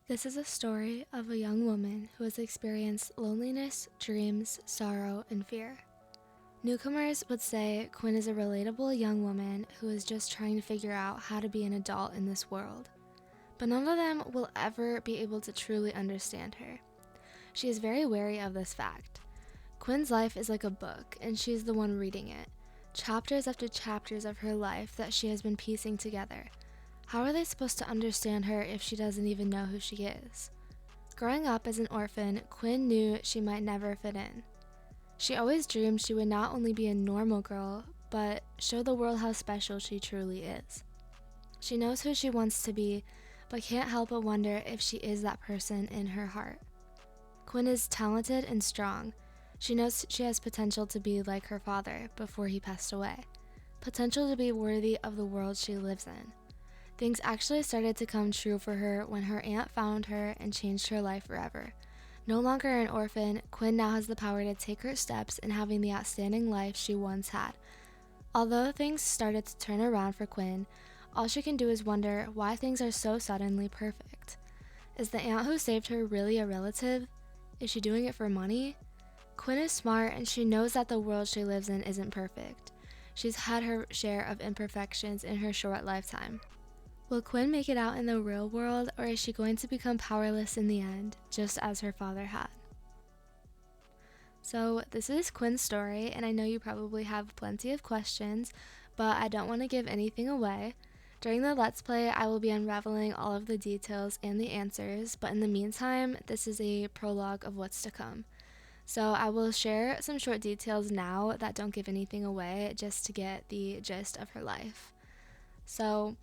This is a story of a young woman who has experienced loneliness, dreams, sorrow, and fear. Newcomers would say Quinn is a relatable young woman who is just trying to figure out how to be an adult in this world. But none of them will ever be able to truly understand her. She is very wary of this fact. Quinn's life is like a book, and she is the one reading it. Chapters after chapters of her life that she has been piecing together. How are they supposed to understand her if she doesn't even know who she is? Growing up as an orphan, Quinn knew she might never fit in. She always dreamed she would not only be a normal girl, but show the world how special she truly is. She knows who she wants to be, but can't help but wonder if she is that person in her heart. Quinn is talented and strong. She knows she has potential to be like her father before he passed away. Potential to be worthy of the world she lives in. Things actually started to come true for her when her aunt found her and changed her life forever. No longer an orphan, Quinn now has the power to take her steps in having the outstanding life she once had. Although things started to turn around for Quinn, all she can do is wonder why things are so suddenly perfect. Is the aunt who saved her really a relative? Is she doing it for money? Quinn is smart and she knows that the world she lives in isn't perfect. She's had her share of imperfections in her short lifetime. Will Quinn make it out in the real world, or is she going to become powerless in the end, just as her father had? So this is Quinn's story, and I know you probably have plenty of questions, but I don't want to give anything away. During the Let's Play, I will be unraveling all of the details and the answers, but in the meantime, this is a prologue of what's to come. So I will share some short details now that don't give anything away, just to get the gist of her life. So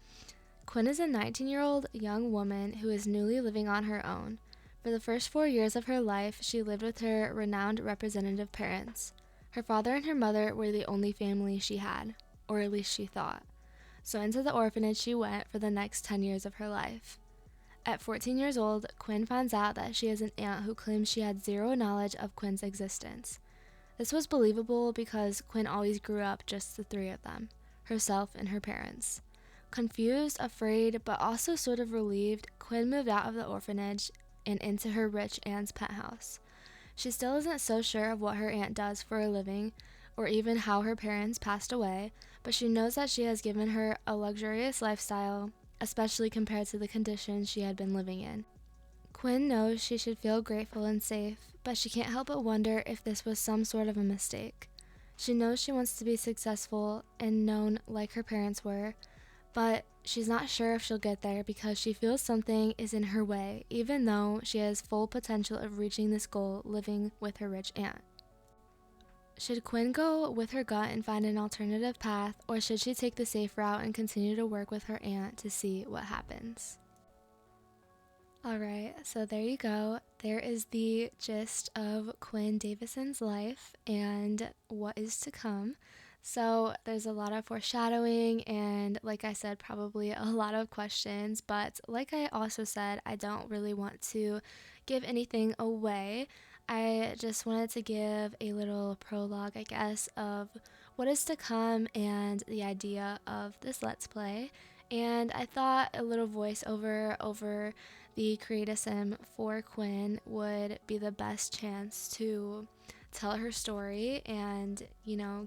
Quinn is a 19-year-old young woman who is newly living on her own. For the first 4 years of her life, she lived with her renowned representative parents. Her father and her mother were the only family she had, or at least she thought. So into the orphanage she went for the next 10 years of her life. At 14 years old, Quinn finds out that she has an aunt who claims she had zero knowledge of Quinn's existence. This was believable because Quinn always grew up just the three of them, herself and her parents. Confused, afraid, but also sort of relieved, Quinn moved out of the orphanage and into her rich aunt's penthouse. She still isn't so sure of what her aunt does for a living, or even how her parents passed away, but she knows that she has given her a luxurious lifestyle, especially compared to the conditions she had been living in. Quinn knows she should feel grateful and safe, but she can't help but wonder if this was some sort of a mistake. She knows she wants to be successful and known like her parents were, but she's not sure if she'll get there because she feels something is in her way, even though she has full potential of reaching this goal living with her rich aunt. Should Quinn go with her gut and find an alternative path, or should she take the safe route and continue to work with her aunt to see what happens? Alright, so there you go. There is the gist of Quinn Davison's life and what is to come. So there's a lot of foreshadowing and, like I said, probably a lot of questions, but like I also said, I don't really want to give anything away. I just wanted to give a little prologue, I guess, of what is to come and the idea of this Let's Play. And I thought a little voiceover over the create a sim for Quinn would be the best chance to tell her story and,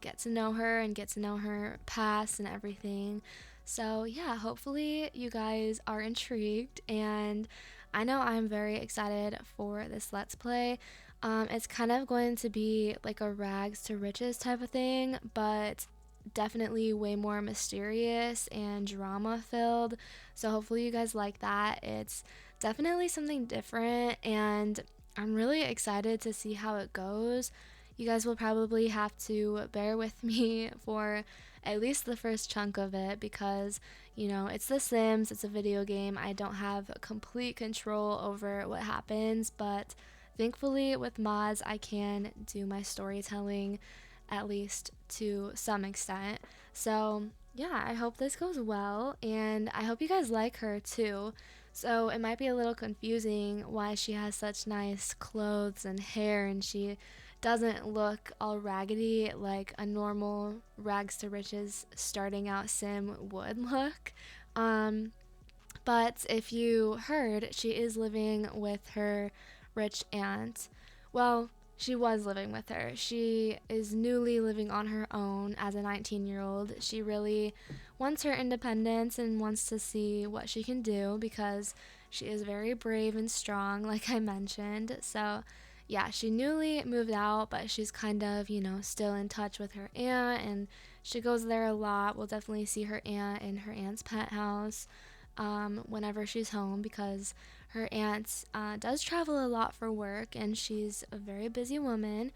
get to know her and get to know her past and everything. So yeah, hopefully you guys are intrigued, and I know I'm very excited for this Let's Play. It's kind of going to be like a rags to riches type of thing, but definitely way more mysterious and drama filled. So hopefully you guys like that. It's definitely something different, and I'm really excited to see how it goes. You guys will probably have to bear with me for at least the first chunk of it because, it's The Sims, it's a video game. I don't have complete control over what happens, but thankfully with mods I can do my storytelling at least to some extent. So yeah, I hope this goes well, and I hope you guys like her too. So it might be a little confusing why she has such nice clothes and hair and she doesn't look all raggedy like a normal rags to riches starting out sim would look. But if you heard, she is living with her rich aunt. Well, she was living with her. She is newly living on her own as a 19-year-old. She really wants her independence and wants to see what she can do because she is very brave and strong, like I mentioned. So, yeah, she newly moved out, but she's kind of, still in touch with her aunt, and she goes there a lot. We'll definitely see her aunt in her aunt's pet house whenever she's home because her aunt does travel a lot for work and she's a very busy woman.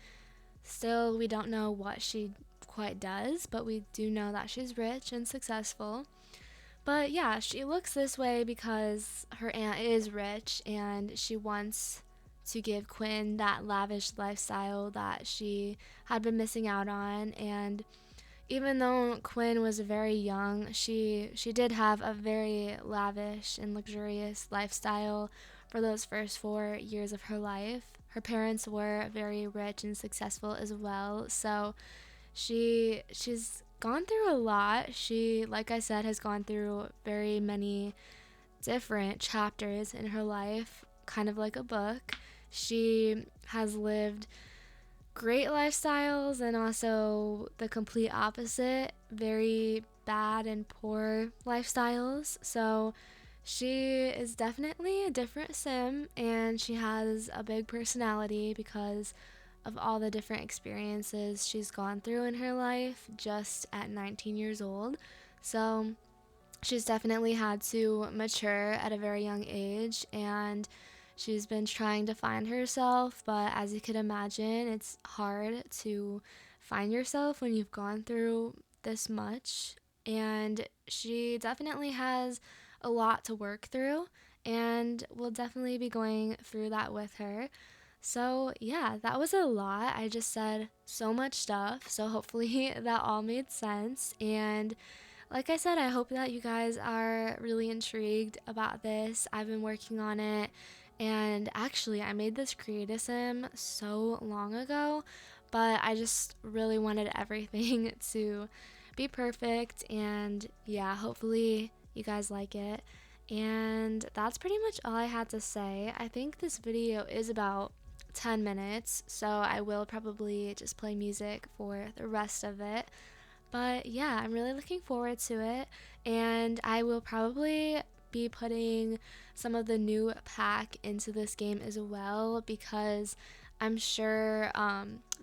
Still, we don't know what she quite does, but we do know that she's rich and successful. But yeah, she looks this way because her aunt is rich and she wants to give Quinn that lavish lifestyle that she had been missing out on. And even though Quinn was very young, she did have a very lavish and luxurious lifestyle for those first 4 years of her life. Her parents were very rich and successful as well, so she's gone through a lot. She, like I said, has gone through very many different chapters in her life, kind of like a book. She has lived great lifestyles and also the complete opposite, very bad and poor lifestyles. So she is definitely a different sim and she has a big personality because of all the different experiences she's gone through in her life just at 19 years old. So she's definitely had to mature at a very young age and she's been trying to find herself, but as you can imagine, it's hard to find yourself when you've gone through this much. And she definitely has a lot to work through, and we'll definitely be going through that with her. So, yeah, that was a lot. I just said so much stuff, so hopefully that all made sense. And like I said, I hope that you guys are really intrigued about this. I've been working on it, and actually, I made this Create-A-Sim so long ago, but I just really wanted everything to be perfect, and yeah, hopefully you guys like it. And that's pretty much all I had to say. I think this video is about 10 minutes, so I will probably just play music for the rest of it. But yeah, I'm really looking forward to it, and I will probably be putting some of the new pack into this game as well because I'm sure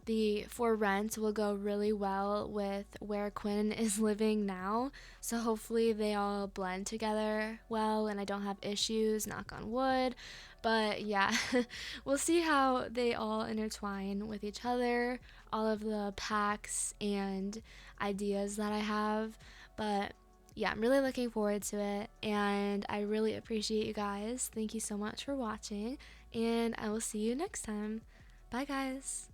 the For Rent will go really well with where Quinn is living now. So hopefully they all blend together well and I don't have issues, knock on wood. But yeah, we'll see how they all intertwine with each other, all of the packs and ideas that I have. But yeah, I'm really looking forward to it, and I really appreciate you guys. Thank you so much for watching, and I will see you next time. Bye, guys.